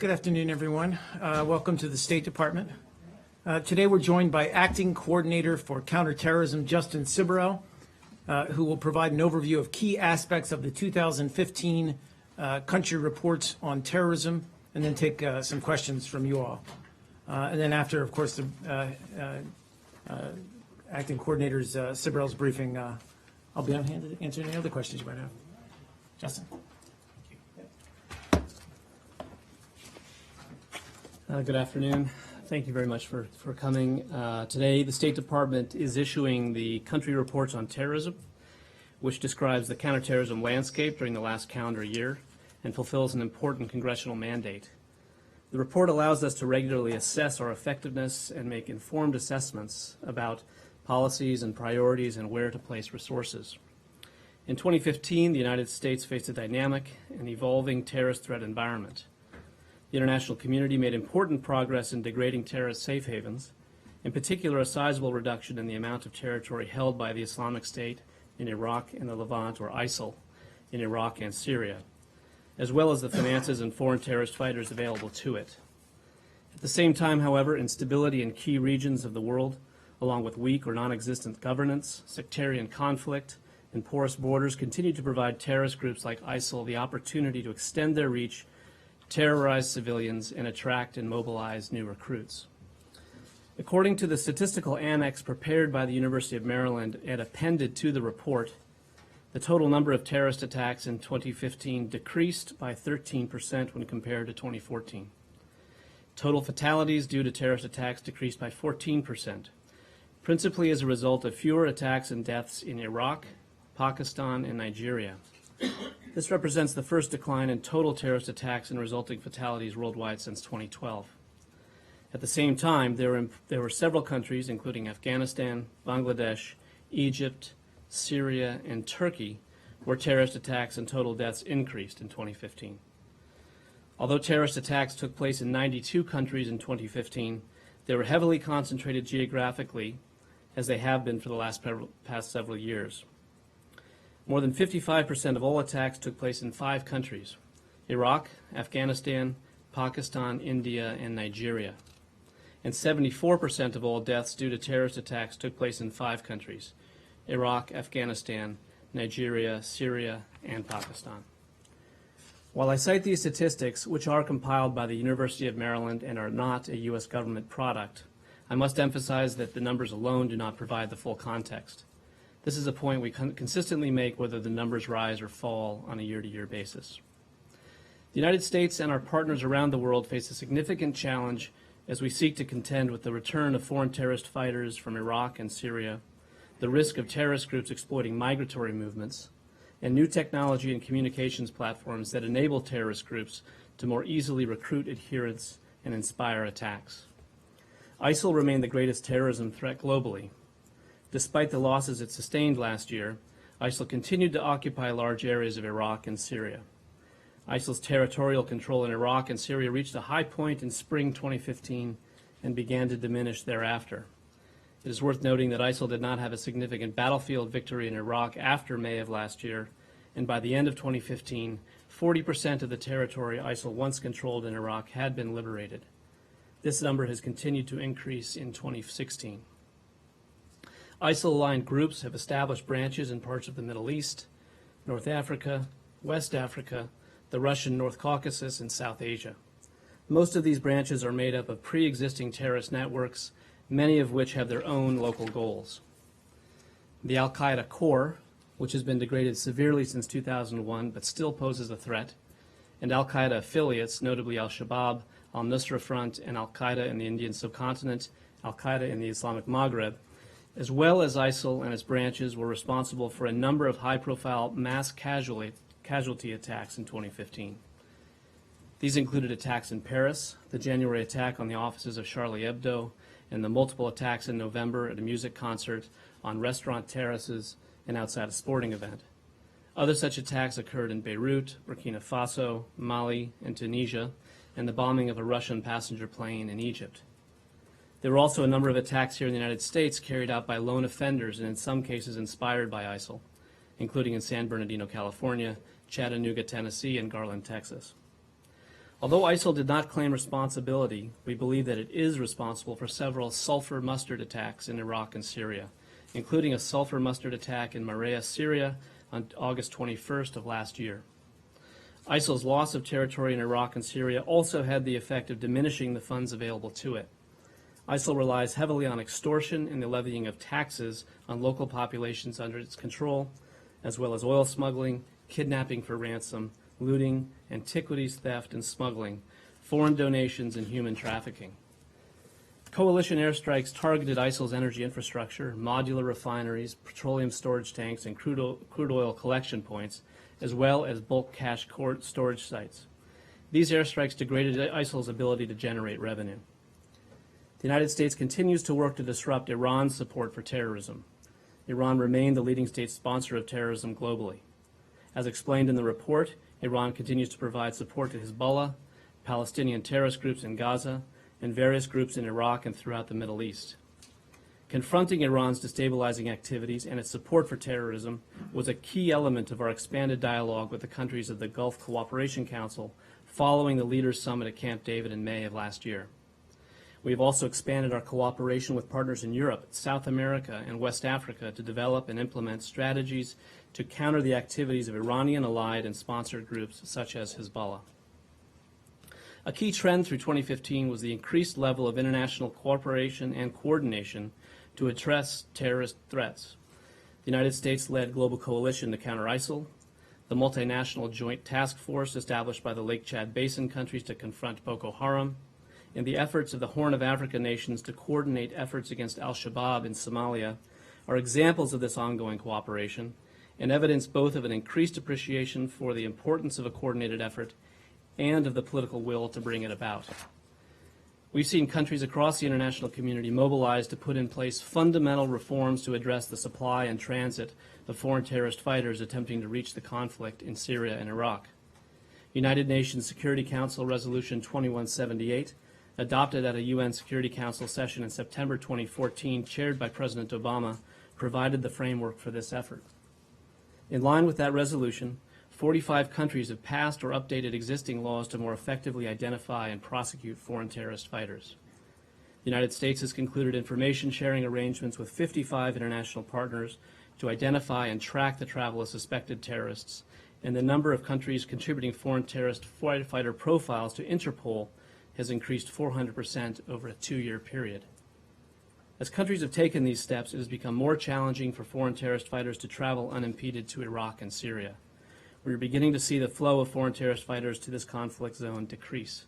Good afternoon, everyone. Welcome to the State Department. Today we're joined by Acting Coordinator for Counterterrorism, Justin Ciberel, who will provide an overview of key aspects of the 2015 country reports on terrorism, and then take some questions from you all. And then after, of course, the Acting Coordinator's Ciberel's briefing, I'll be on hand to answer any other questions you might have. Justin. Good afternoon. Thank you very much for coming. Today, the State Department is issuing the Country Reports on Terrorism, which describes the counterterrorism landscape during the last calendar year and fulfills an important congressional mandate. The report allows us to regularly assess our effectiveness and make informed assessments about policies and priorities and where to place resources. In 2015, the United States faced a dynamic and evolving terrorist threat environment. The international community made important progress in degrading terrorist safe havens, in particular a sizable reduction in the amount of territory held by the Islamic State in Iraq and the Levant, or ISIL, in Iraq and Syria, as well as the finances and foreign terrorist fighters available to it. At the same time, however, instability in key regions of the world, along with weak or non-existent governance, sectarian conflict, and porous borders, continue to provide terrorist groups like ISIL the opportunity to extend their reach, terrorize civilians, and attract and mobilize new recruits. According to the statistical annex prepared by the University of Maryland and appended to the report, the total number of terrorist attacks in 2015 decreased by 13% when compared to 2014. Total fatalities due to terrorist attacks decreased by 14%, principally as a result of fewer attacks and deaths in Iraq, Pakistan, and Nigeria. This represents the first decline in total terrorist attacks and resulting fatalities worldwide since 2012. At the same time, there were several countries, including Afghanistan, Bangladesh, Egypt, Syria, and Turkey, where terrorist attacks and total deaths increased in 2015. Although terrorist attacks took place in 92 countries in 2015, they were heavily concentrated geographically, as they have been for the past several years. More than 55% of all attacks took place in 5 countries: Iraq, Afghanistan, Pakistan, India, and Nigeria. And 74% of all deaths due to terrorist attacks took place in 5 countries: Iraq, Afghanistan, Nigeria, Syria, and Pakistan. While I cite these statistics, which are compiled by the University of Maryland and are not a U.S. government product, I must emphasize that the numbers alone do not provide the full context. This is a point we consistently make whether the numbers rise or fall on a year-to-year basis. The United States and our partners around the world face a significant challenge as we seek to contend with the return of foreign terrorist fighters from Iraq and Syria, the risk of terrorist groups exploiting migratory movements, and new technology and communications platforms that enable terrorist groups to more easily recruit adherents and inspire attacks. ISIL remained the greatest terrorism threat globally. Despite the losses it sustained last year, ISIL continued to occupy large areas of Iraq and Syria. ISIL's territorial control in Iraq and Syria reached a high point in spring 2015 and began to diminish thereafter. It is worth noting that ISIL did not have a significant battlefield victory in Iraq after May of last year, and by the end of 2015, 40% of the territory ISIL once controlled in Iraq had been liberated. This number has continued to increase in 2016. ISIL-aligned groups have established branches in parts of the Middle East, North Africa, West Africa, the Russian North Caucasus, and South Asia. Most of these branches are made up of pre-existing terrorist networks, many of which have their own local goals. The al-Qaeda core, which has been degraded severely since 2001 but still poses a threat, and al-Qaeda affiliates, notably al-Shabaab, al-Nusra Front, and al-Qaeda in the Indian subcontinent, al-Qaeda in the Islamic Maghreb, as well as ISIL and its branches, were responsible for a number of high-profile mass casualty attacks in 2015. These included attacks in Paris, the January attack on the offices of Charlie Hebdo, and the multiple attacks in November at a music concert, on restaurant terraces, and outside a sporting event. Other such attacks occurred in Beirut, Burkina Faso, Mali, and Tunisia, and the bombing of a Russian passenger plane in Egypt. There were also a number of attacks here in the United States carried out by lone offenders and in some cases inspired by ISIL, including in San Bernardino, California, Chattanooga, Tennessee, and Garland, Texas. Although ISIL did not claim responsibility, we believe that it is responsible for several sulfur mustard attacks in Iraq and Syria, including a sulfur mustard attack in Maraya, Syria on August 21st of last year. ISIL's loss of territory in Iraq and Syria also had the effect of diminishing the funds available to it. ISIL relies heavily on extortion and the levying of taxes on local populations under its control, as well as oil smuggling, kidnapping for ransom, looting, antiquities theft and smuggling, foreign donations, and human trafficking. Coalition airstrikes targeted ISIL's energy infrastructure, modular refineries, petroleum storage tanks, and crude oil collection points, as well as bulk cash storage sites. These airstrikes degraded ISIL's ability to generate revenue. The United States continues to work to disrupt Iran's support for terrorism. Iran remained the leading state sponsor of terrorism globally. As explained in the report, Iran continues to provide support to Hezbollah, Palestinian terrorist groups in Gaza, and various groups in Iraq and throughout the Middle East. Confronting Iran's destabilizing activities and its support for terrorism was a key element of our expanded dialogue with the countries of the Gulf Cooperation Council following the Leaders' Summit at Camp David in May of last year. We have also expanded our cooperation with partners in Europe, South America, and West Africa to develop and implement strategies to counter the activities of Iranian allied and sponsored groups such as Hezbollah. A key trend through 2015 was the increased level of international cooperation and coordination to address terrorist threats. The United States-led Global Coalition to counter ISIL, the multinational joint task force established by the Lake Chad Basin countries to confront Boko Haram, and the efforts of the Horn of Africa nations to coordinate efforts against al-Shabaab in Somalia are examples of this ongoing cooperation and evidence both of an increased appreciation for the importance of a coordinated effort and of the political will to bring it about. We've seen countries across the international community mobilize to put in place fundamental reforms to address the supply and transit of foreign terrorist fighters attempting to reach the conflict in Syria and Iraq. United Nations Security Council Resolution 2178, adopted at a UN Security Council session in September 2014, chaired by President Obama, provided the framework for this effort. In line with that resolution, 45 countries have passed or updated existing laws to more effectively identify and prosecute foreign terrorist fighters. The United States has concluded information sharing arrangements with 55 international partners to identify and track the travel of suspected terrorists, and the number of countries contributing foreign terrorist fighter profiles to Interpol has increased 400% over a 2-year period. As countries have taken these steps, it has become more challenging for foreign terrorist fighters to travel unimpeded to Iraq and Syria. We are beginning to see the flow of foreign terrorist fighters to this conflict zone decrease.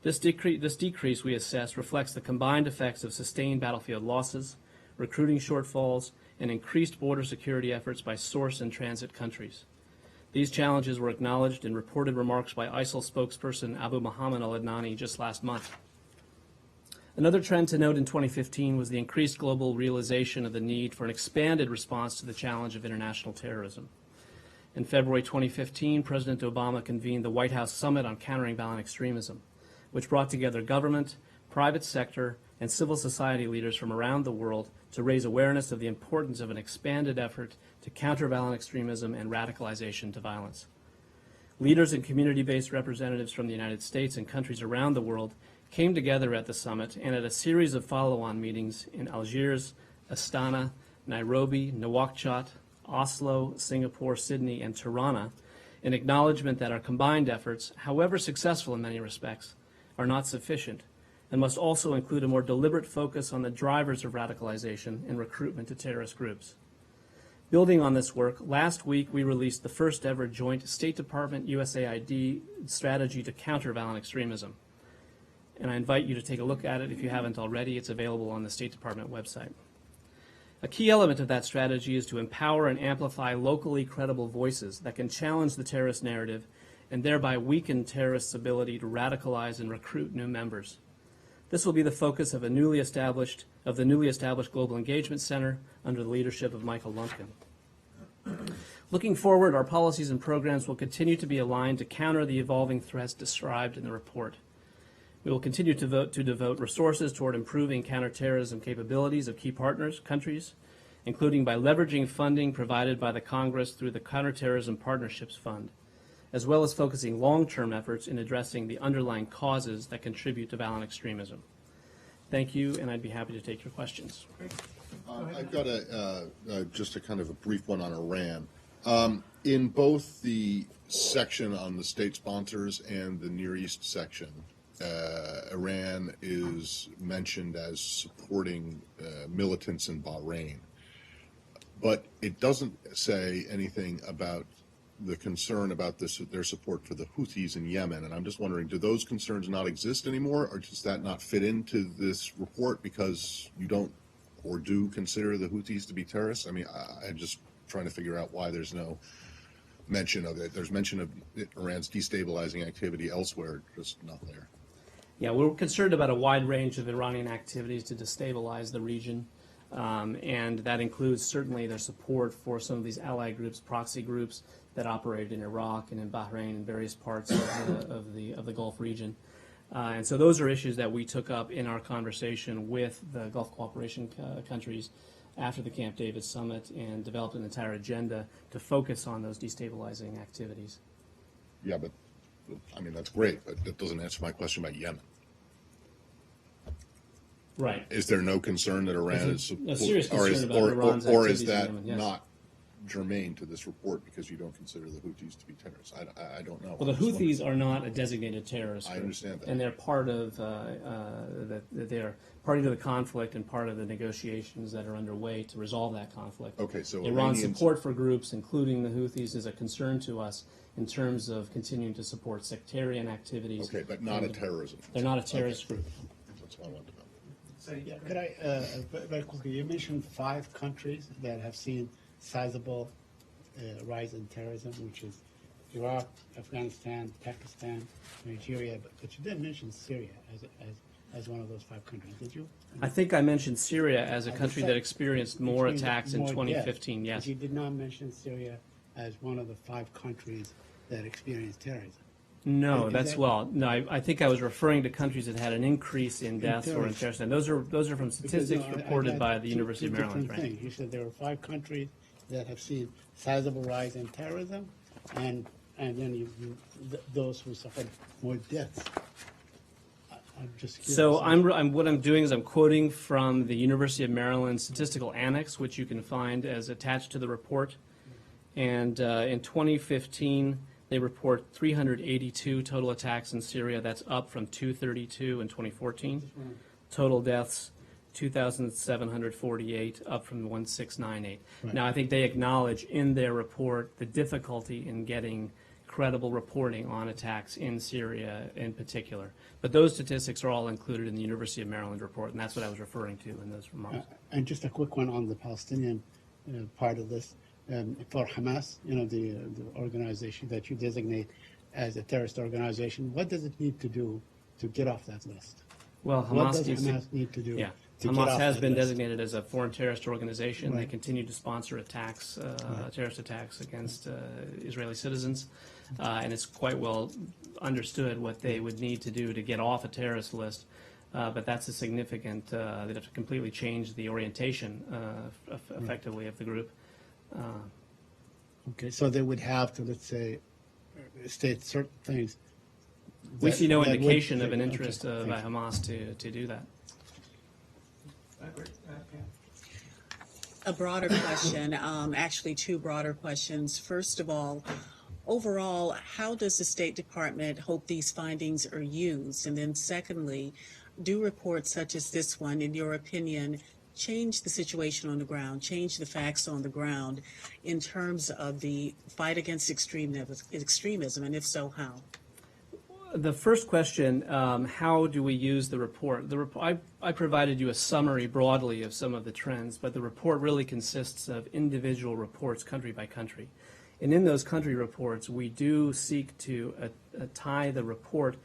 This decrease, we assess, reflects the combined effects of sustained battlefield losses, recruiting shortfalls, and increased border security efforts by source and transit countries. These challenges were acknowledged in reported remarks by ISIL spokesperson Abu Muhammad al-Adnani just last month. Another trend to note in 2015 was the increased global realization of the need for an expanded response to the challenge of international terrorism. In February 2015, President Obama convened the White House Summit on Countering Violent Extremism, which brought together government, private sector, and civil society leaders from around the world to raise awareness of the importance of an expanded effort to counter violent extremism and radicalization to violence. Leaders and community-based representatives from the United States and countries around the world came together at the summit and at a series of follow-on meetings in Algiers, Astana, Nairobi, Nouakchott, Oslo, Singapore, Sydney, and Tirana, in acknowledgement that our combined efforts, however successful in many respects, are not sufficient and must also include a more deliberate focus on the drivers of radicalization and recruitment to terrorist groups. Building on this work, last week we released the first ever joint State Department USAID strategy to counter violent extremism. And I invite you to take a look at it if you haven't already. It's available on the State Department website. A key element of that strategy is to empower and amplify locally credible voices that can challenge the terrorist narrative and thereby weaken terrorists' ability to radicalize and recruit new members. This will be the focus of the newly established Global Engagement Center under the leadership of Michael Lumpkin. Looking forward, our policies and programs will continue to be aligned to counter the evolving threats described in the report. We will continue to devote resources toward improving counterterrorism capabilities of key countries, including by leveraging funding provided by the Congress through the Counterterrorism Partnerships Fund, as well as focusing long-term efforts in addressing the underlying causes that contribute to violent extremism. Thank you, and I'd be happy to take your questions. I've got just a kind of a brief one on Iran. In both the section on the state sponsors and the Near East section, Iran is mentioned as supporting militants in Bahrain. But it doesn't say anything about the concern about their support for the Houthis in Yemen. And I'm just wondering, do those concerns not exist anymore, or does that not fit into this report because you don't or do consider the Houthis to be terrorists? I mean, I'm just trying to figure out why there's no mention of it. There's mention of Iran's destabilizing activity elsewhere, just not there. Yeah, we're concerned about a wide range of Iranian activities to destabilize the region, and that includes certainly their support for some of these ally groups, proxy groups that operate in Iraq and in Bahrain and various parts of the Gulf region. And so those are issues that we took up in our conversation with the Gulf Cooperation countries after the Camp David summit and developed an entire agenda to focus on those destabilizing activities. Yeah, but I mean, that's great, but that doesn't answer my question about Yemen. Right. Is there no concern that Iran There's is a serious concern about Iran's or is activities in that Yemen, yes. not germane to this report because you don't consider the Houthis to be terrorists? I don't know. Well, the Houthis are not a designated terrorist group. I understand that. And they're part of they're party to the conflict and part of the negotiations that are underway to resolve that conflict. Okay, so Iran's Iranians- support for groups, including the Houthis, is a concern to us in terms of continuing to support sectarian activities. Okay, but not a terrorism. They're not a terrorist Okay. group. That's what I wanted to know. Yeah, could I, very quickly, you mentioned 5 countries that have seen sizable rise in terrorism, which is Iraq, Afghanistan, Pakistan, Nigeria, but you didn't mention Syria as one of those 5 countries, did you? I think I mentioned Syria as a country that experienced more Which means attacks in more 2015, deaths, yes. But you did not mention Syria as one of the 5 countries that experienced terrorism. No, Is that's that- well. No, I think I was referring to countries that had an increase in deaths or in terrorist. And those are from Because, statistics no, I reported had by the two- University of two Maryland, different right? things. You said there were 5 countries that have seen sizable rise in terrorism, and then those who suffered more deaths. I'm just curious. So what I'm doing is I'm quoting from the University of Maryland Statistical Annex, which you can find as attached to the report. And in 2015, they report 382 total attacks in Syria. That's up from 232 in 2014. Total deaths, 2,748, up from 1,698. Right. Now, I think they acknowledge in their report the difficulty in getting credible reporting on attacks in Syria in particular. But those statistics are all included in the University of Maryland report, and that's what I was referring to in those remarks. And just a quick one on the Palestinian part of this. For Hamas, the organization that you designate as a terrorist organization, what does it need to do to get off that list? Well, What does needs to- Hamas need to do? Yeah, to get Hamas off has that been list? designated as a foreign terrorist organization. They Right. continue to sponsor attacks, terrorist attacks against Israeli citizens, and it's quite well understood what they would need to do to get off a terrorist list. But that's a significant. They'd have to completely change the orientation, effectively, of the group. Okay, so they would have to, let's say, state certain things. We see no that would- indication of an okay, interest by thank you. Hamas to do that. A broader question, actually 2 broader questions. First of all, overall, how does the State Department hope these findings are used? And then secondly, do reports such as this one, in your opinion, change the situation on the ground, change the facts on the ground in terms of the fight against extremism, and if so, how? The first question, how do we use the report? I provided you a summary broadly of some of the trends, but the report really consists of individual reports country by country. And in those country reports, we do seek to tie the report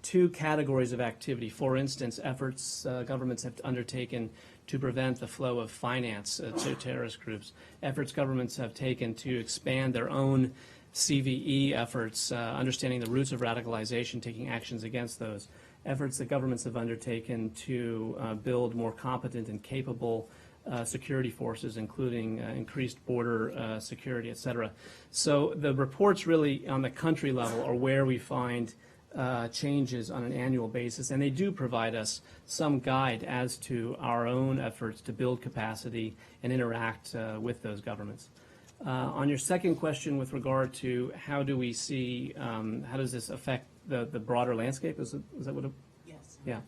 to categories of activity. For instance, efforts governments have undertaken to prevent the flow of finance to terrorist groups, efforts governments have taken to expand their own CVE efforts, understanding the roots of radicalization, taking actions against those, efforts that governments have undertaken to build more competent and capable security forces, including increased border security, et cetera. So the reports really on the country level are where we find changes on an annual basis, and they do provide us some guide as to our own efforts to build capacity and interact with those governments. On your second question with regard to how do we see, how does this affect the broader landscape, is that what it? Yes. Yeah.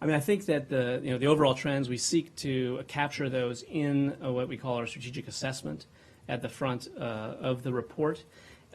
I mean, I think that the overall trends, we seek to capture those in what we call our strategic assessment at the front of the report.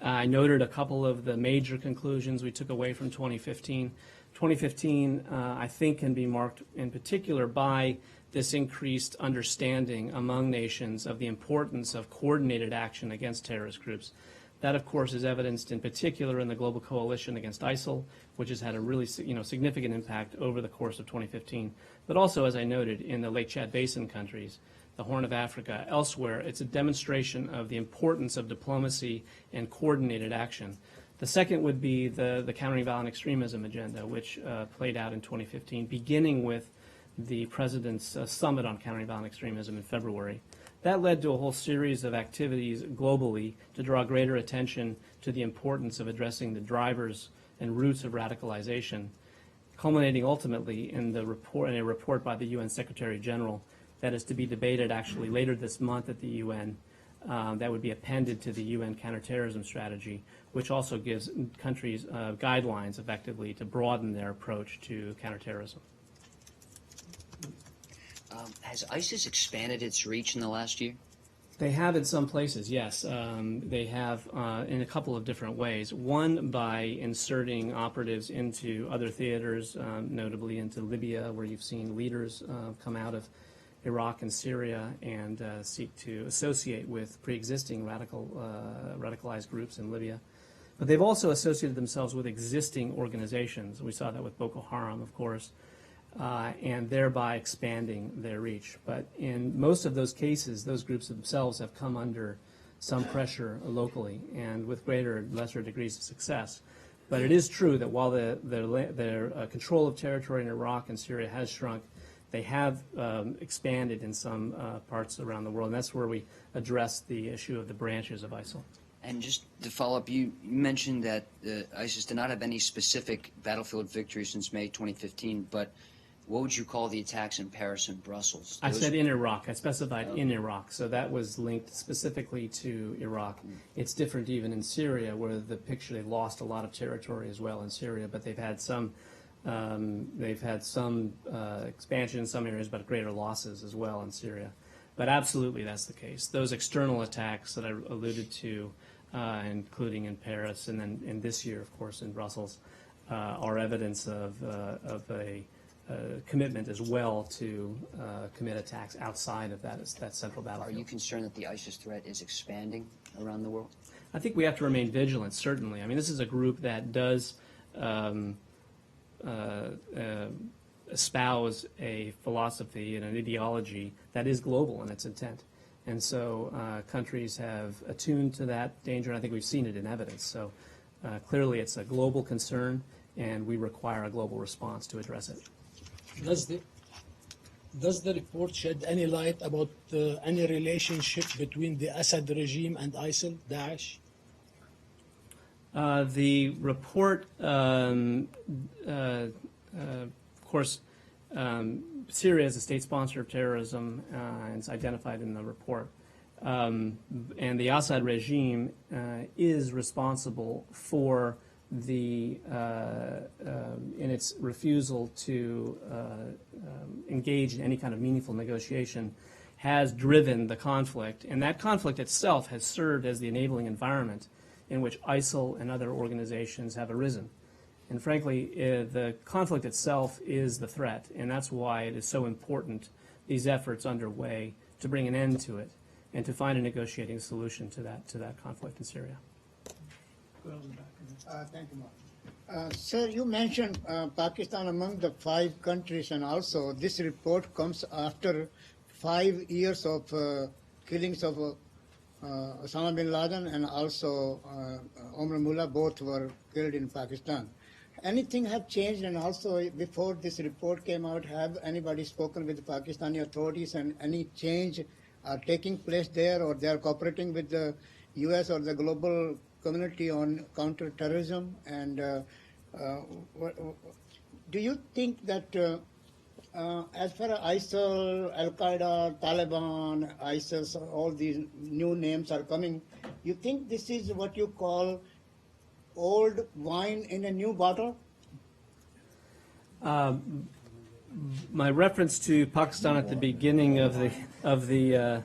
I noted a couple of the major conclusions we took away from 2015. 2015, I think, can be marked in particular by this increased understanding among nations of the importance of coordinated action against terrorist groups. That, of course, is evidenced in particular in the global coalition against ISIL, which has had a really significant impact over the course of 2015. But also, as I noted, in the Lake Chad Basin countries, the Horn of Africa, elsewhere, it's a demonstration of the importance of diplomacy and coordinated action. The second would be the countering violent extremism agenda, which played out in 2015, beginning with the President's Summit on Countering Violent Extremism in February. That led to a whole series of activities globally to draw greater attention to the importance of addressing the drivers and roots of radicalization, culminating ultimately in a report by the UN Secretary General that is to be debated actually later this month at the UN. That would be appended to the UN counterterrorism strategy, which also gives countries guidelines effectively to broaden their approach to counterterrorism. Has ISIS expanded its reach in the last year? They have in some places, yes. They have in a couple of different ways. One, by inserting operatives into other theaters, notably into Libya, where you've seen leaders come out of Iraq and Syria and seek to associate with pre-existing radicalized groups in Libya. But they've also associated themselves with existing organizations. We saw that with Boko Haram, of course, and thereby expanding their reach. But in most of those cases, those groups themselves have come under some pressure locally and with greater and lesser degrees of success. But it is true that while their control of territory in Iraq and Syria has shrunk, they have expanded in some parts around the world, and that's where we address the issue of the branches of ISIL. And just to follow up, you mentioned that ISIS did not have any specific battlefield victory since May 2015, but what would you call the attacks in Paris and Brussels? I said in Iraq. I specified in Iraq, so that was linked specifically to Iraq. It's different even in Syria, where the picture, they've lost a lot of territory as well in Syria, but they've had some expansion in some areas, but greater losses as well in Syria. But absolutely, that's the case. Those external attacks that I alluded to, including in Paris and then in this year, of course, in Brussels, are evidence of a commitment as well to commit attacks outside of that central battlefield. Are you concerned that the ISIS threat is expanding around the world? I think we have to remain vigilant, certainly. I mean, this is a group that does espouse a philosophy and an ideology that is global in its intent. And so countries have attuned to that danger, and I think we've seen it in evidence. So clearly it's a global concern, and we require a global response to address it. Does the report shed any light about any relationship between the Assad regime and ISIL, Daesh? The report, of course, Syria is a state sponsor of terrorism, and it's identified in the report. And the Assad regime is responsible for in its refusal to engage in any kind of meaningful negotiation, has driven the conflict. And that conflict itself has served as the enabling environment in which ISIL and other organizations have arisen. And frankly, the conflict itself is the threat, and that's why it is so important, these efforts underway, to bring an end to it and to find a negotiating solution to that conflict in Syria. Thank you, Mark. Sir, you mentioned Pakistan among the 5 countries, and also this report comes after 5 years of killings of Osama bin Laden and also Omar Mullah. Both were killed in Pakistan. anything have changed? And also, before this report came out, have anybody spoken with the Pakistani authorities and any change are taking place there, or they are cooperating with the U.S. or the global community on counterterrorism? And do you think that as far as ISIL, Al-Qaeda, Taliban, ISIS, all these new names are coming, you think this is what you call old wine in a new bottle? My reference to Pakistan at the beginning of the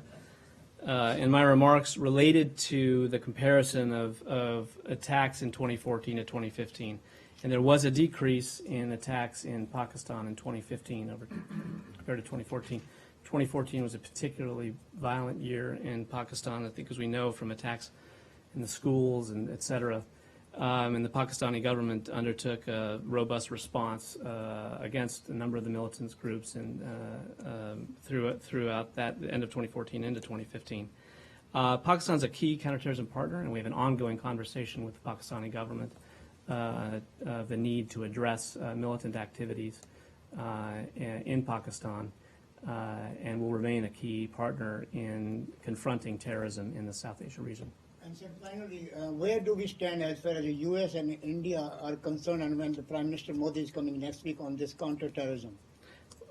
in my remarks related to the comparison of attacks in 2014 to 2015. And there was a decrease in attacks in Pakistan in 2015 compared to 2014. 2014 was a particularly violent year in Pakistan, I think, as we know, from attacks in the schools and et cetera. And the Pakistani government undertook a robust response against a number of the militant groups and throughout that end of 2014 into 2015. Pakistan's a key counterterrorism partner, and we have an ongoing conversation with the Pakistani government of the need to address militant activities in Pakistan, and will remain a key partner in confronting terrorism in the South Asia region. And so finally, where do we stand as far as the U.S. and India are concerned, and when the Prime Minister Modi is coming next week on this counterterrorism?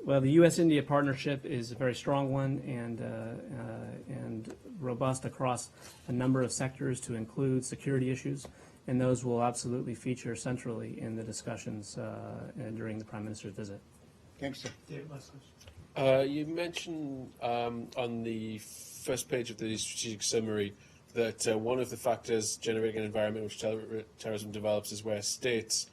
Well, the U.S.-India partnership is a very strong one and robust across a number of sectors to include security issues, and those will absolutely feature centrally in the discussions during the Prime Minister's visit. Thanks, sir. David, last question. You mentioned on the first page of the strategic summary that one of the factors generating an environment in which terrorism develops is where states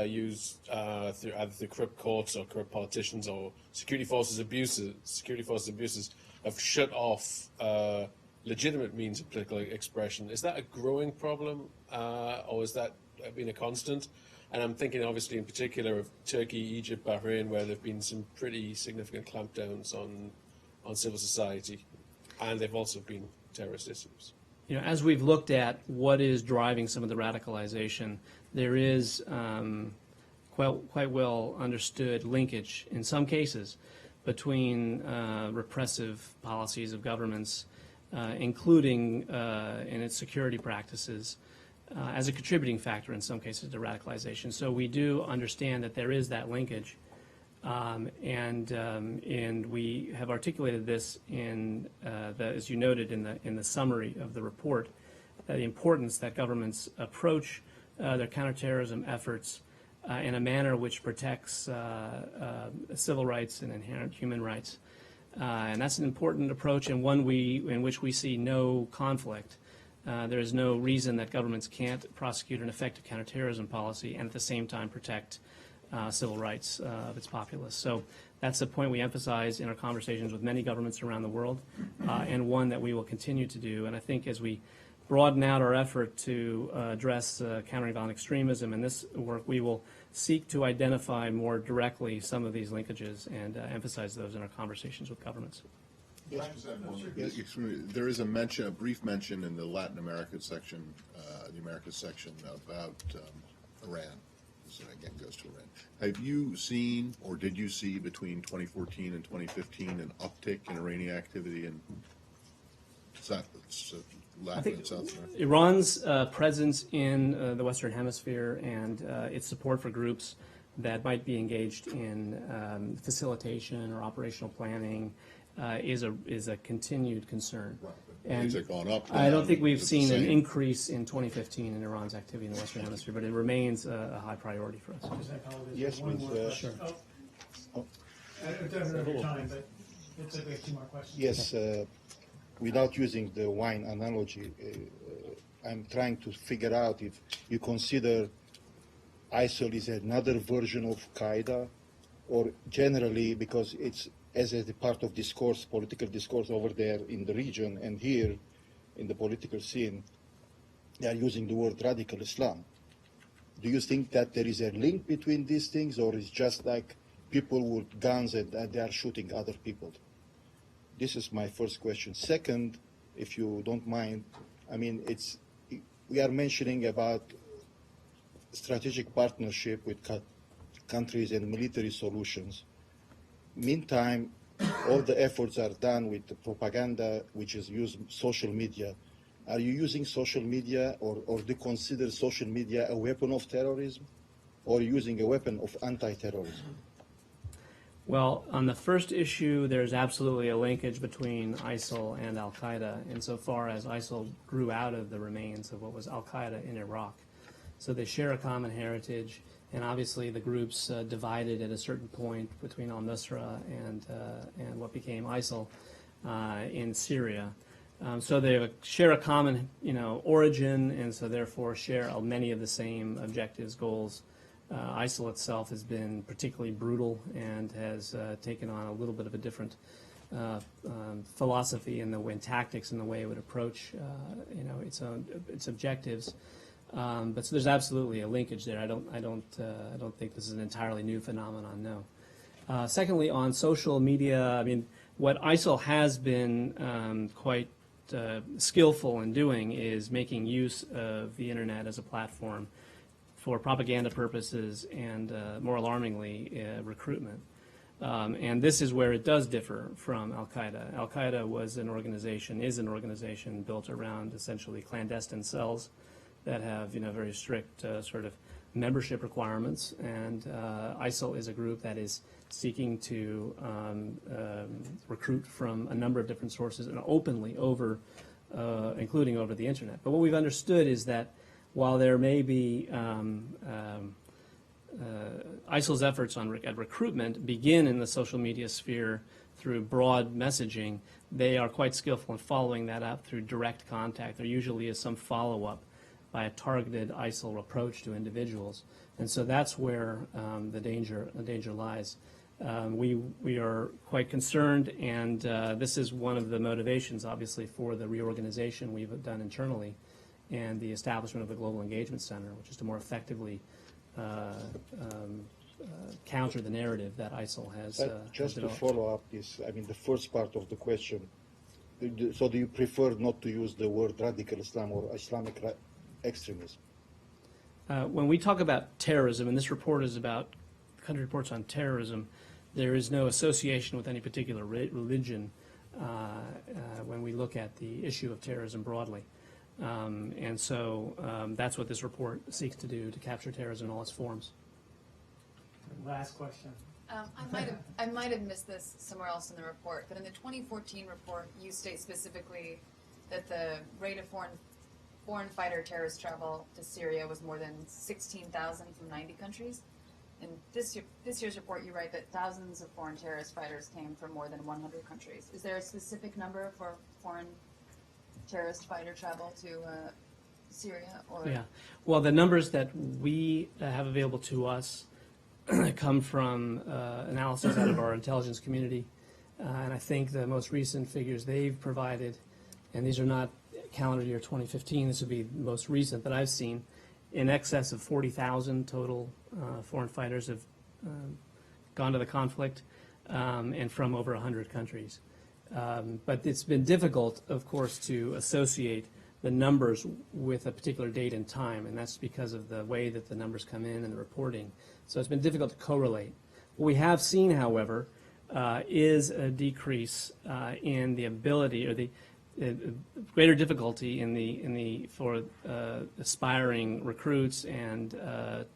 use through either the corrupt courts or corrupt politicians or security forces abuses have shut off legitimate means of political expression. Is that a growing problem, or has that been a constant? And I'm thinking, obviously, in particular of Turkey, Egypt, Bahrain, where there have been some pretty significant clampdowns on civil society, and they've also been terrorist issues. You know, as we've looked at what is driving some of the radicalization, there is quite well understood linkage in some cases between repressive policies of governments, including in its security practices, as a contributing factor in some cases to radicalization. So we do understand that there is that linkage, and we have articulated this in as you noted in the summary of the report, the importance that governments approach their counterterrorism efforts in a manner which protects civil rights and inherent human rights. And that's an important approach, and one in which we see no conflict. There is no reason that governments can't prosecute an effective counterterrorism policy and at the same time protect civil rights of its populace. So that's a point we emphasize in our conversations with many governments around the world, and one that we will continue to do. And I think as we broaden out our effort to address countering violent extremism in this work, we will seek to identify more directly some of these linkages and emphasize those in our conversations with governments. There is a brief mention in the Latin America section, the Americas section about Iran. This again goes to Iran. Have you seen, or did you see between 2014 and 2015 an uptick in Iranian activity in Latin and South America? Iran's presence in the Western Hemisphere and its support for groups that might be engaged in facilitation or operational planning is a continued concern. Right. And has it gone up? I don't think we've Is it seen the an same? increase in 2015 in Iran's activity in the Western Hemisphere, but it remains a high priority for us. Yes, One please. more question. I don't know your time, but looks like we have two more questions. Yes, without using the wine analogy, I'm trying to figure out if you consider ISIL is another version of Qaeda, or generally because it's as a part of discourse, political discourse over there in the region, and here in the political scene, they are using the word radical Islam. Do you think that there is a link between these things, or is just like people with guns and they are shooting other people? This is my first question. Second, if you don't mind, I mean, we are mentioning about strategic partnership with countries and military solutions. Meantime, all the efforts are done with the propaganda, which is used social media. Are you using social media, or do you consider social media a weapon of terrorism, or using a weapon of anti-terrorism? Well, on the first issue, there's absolutely a linkage between ISIL and al-Qaeda insofar as ISIL grew out of the remains of what was al-Qaeda in Iraq. So they share a common heritage, and obviously the groups divided at a certain point between al-Nusra and what became ISIL in Syria. So they share a common, origin, and so therefore share many of the same objectives, goals. ISIL itself has been particularly brutal and has taken on a little bit of a different philosophy in tactics and the way it would approach, its objectives. But so there's absolutely a linkage there. I don't think this is an entirely new phenomenon. No. Secondly, on social media, I mean, what ISIL has been quite skillful in doing is making use of the internet as a platform for propaganda purposes and, more alarmingly, recruitment. And this is where it does differ from al-Qaeda. Al-Qaeda is an organization built around essentially clandestine cells that have, very strict sort of membership requirements. And ISIL is a group that is seeking to recruit from a number of different sources and openly including over the internet. But what we've understood is that while there may be ISIL's efforts at recruitment begin in the social media sphere through broad messaging, they are quite skillful in following that up through direct contact. There usually is some follow-up by a targeted ISIL approach to individuals. And so that's where the danger lies. We are quite concerned, and this is one of the motivations, obviously, for the reorganization we've done internally and the establishment of the Global Engagement Center, which is to more effectively counter the narrative that ISIL has Just to developed. follow up this, I mean, the first part of the question, so do you prefer not to use the word radical Islam or Islamic extremism? When we talk about terrorism, and this report is about country reports on terrorism, there is no association with any particular religion when we look at the issue of terrorism broadly. And so that's what this report seeks to do, to capture terrorism in all its forms. Last question. I might have missed this somewhere else in the report, but in the 2014 report, you state specifically that the rate of foreign fighter terrorist travel to Syria was more than 16,000 from 90 countries. In this year's report, you write that thousands of foreign terrorist fighters came from more than 100 countries. Is there a specific number for foreign terrorist fighter travel to Syria? Or? Yeah. Well, the numbers that we have available to us come from analysis out of our intelligence community. And I think the most recent figures they've provided, and these are not calendar year 2015, this would be the most recent that I've seen, in excess of 40,000 total foreign fighters have gone to the conflict, and from over 100 countries. But it's been difficult, of course, to associate the numbers with a particular date and time, and that's because of the way that the numbers come in and the reporting. So it's been difficult to correlate. What we have seen, however, is a decrease in the ability, or the greater difficulty for aspiring recruits and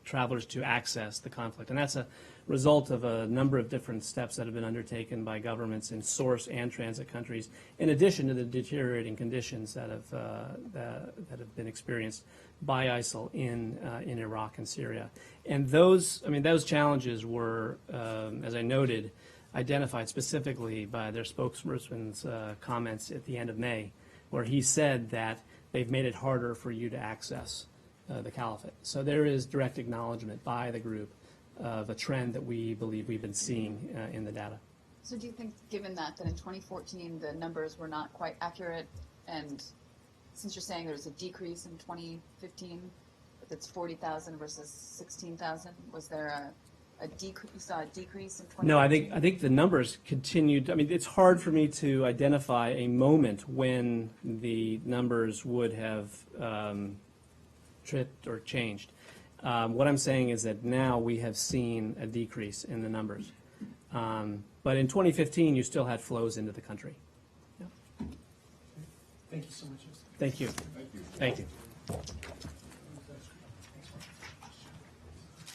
travelers to access the conflict. And that's a result of a number of different steps that have been undertaken by governments in source and transit countries, in addition to the deteriorating conditions that have been experienced by ISIL in Iraq and Syria. And those challenges were, as I noted, identified specifically by their spokesperson's comments at the end of May, where he said that they've made it harder for you to access the caliphate. So there is direct acknowledgement by the group of a trend that we believe we've been seeing in the data. So do you think, given that in 2014 the numbers were not quite accurate, and since you're saying there's a decrease in 2015, that's 40,000 versus 16,000, was there a decrease? You saw a decrease in 2014? No, I think the numbers continued. I mean, it's hard for me to identify a moment when the numbers would have tripped or changed. What I'm saying is that now we have seen a decrease in the numbers. But in 2015, you still had flows into the country. Thank you so much. Thank you. Thank you.